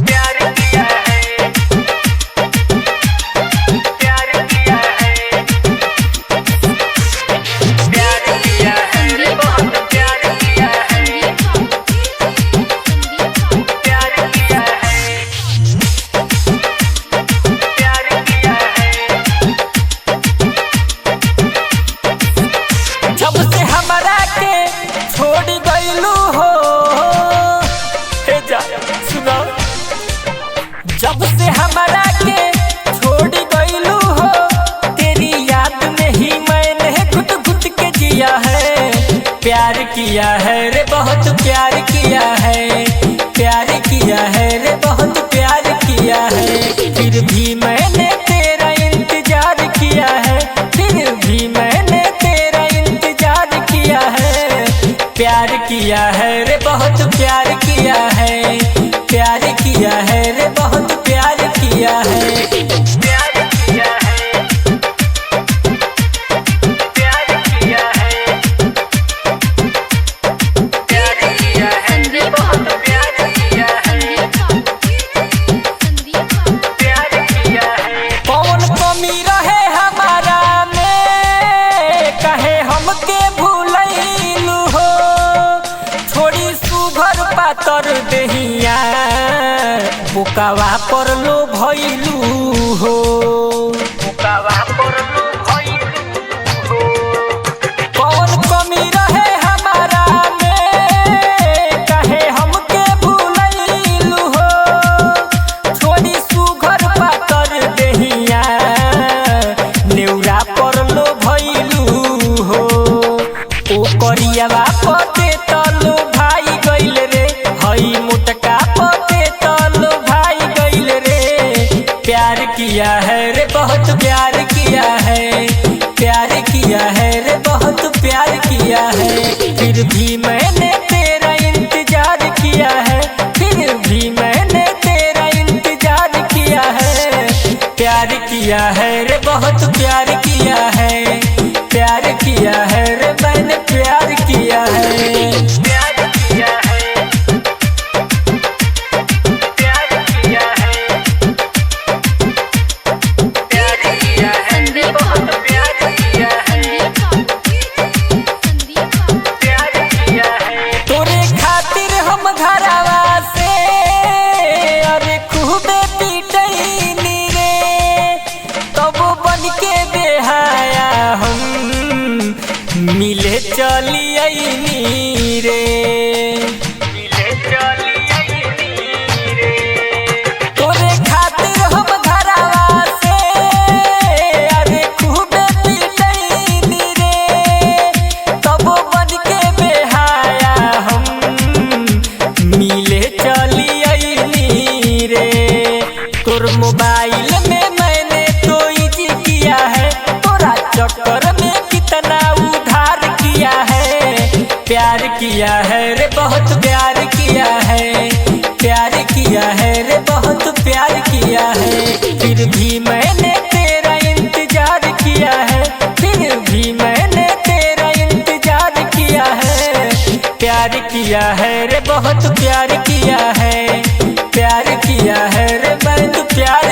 प्यार किया है, प्यार किया है, प्यार किया है रे, बहुत प्यार किया है, प्यार किया है, प्यार किया है। जब से हमरा के छोड़ गइलू हो, हे जा सुना। जब से हमरा के छोड़ गइलू हो, तेरी याद में ही मैंने घुट घुट के जिया है। प्यार किया है रे, बहुत प्यार किया है, प्यार किया है रे, बहुत प्यार किया है। फिर भी मैंने तेरा इंतजार किया है, फिर भी मैंने तेरा इंतजार किया है। प्यार किया है रे, बहुत प्यार किया है, प्यार किया है रे, बहुत प्यार किया है, प्यार किया है, प्यार किया है, प्यार किया है रे, बहुत प्यार किया है, प्यार किया है। कौन कमी रहे हमारा में, कहे हमके भूलैलू हो। छोड़ी सुघर पातर देहिया, बुकावा पर लो भइलू हो, बुकावा पर लो भइलू हो। कौन कमी रहे हमारा में, कहे हमके भूलैलू हो। छोड़ी सुघर पातर देहिया, नेउरा पर लो भइलू हो। ओ करियावा पते तलो भाई गइल रे, हई मोटका पते तलो भाई गइल रे। प्यार किया है रे, बहुत प्यार किया है, प्यार किया है रे, बहुत प्यार किया है। फिर भी मैंने तेरा इंतजार किया है, फिर भी मैंने तेरा इंतजार किया है। प्यार किया है रे, बहुत प्यार किया है, प्यार किया है रे, मैंने प्यार किया है, प्यार किया है, प्यार किया है, प्यार किया है रे, बहुत प्यार किया है, प्यार किया है। तोरे खातिर हम घरवा से अरे खूबे पिटैनी रे, तब बन के बेहाया हम मिले चली आईनी रे, मिले चली आईनी रे। तोरे खातिर हम घरवा से अरे खूबे पिटैनी रे, तब बन के बेहाया हम मिले चली आईनी रे। तोर मोबाइल में मैंने तो इजी किया है, तोरा चक्कर में कितना उधार किया है। प्यार किया है रे, बहुत प्यार किया है, प्यार किया है रे, बहुत प्यार किया है। फिर भी मैंने तेरा इंतजार किया है, फिर भी मैंने तेरा इंतजार किया है। प्यार किया है रे, बहुत प्यार किया है, प्यार किया है रे, मैंने प्यार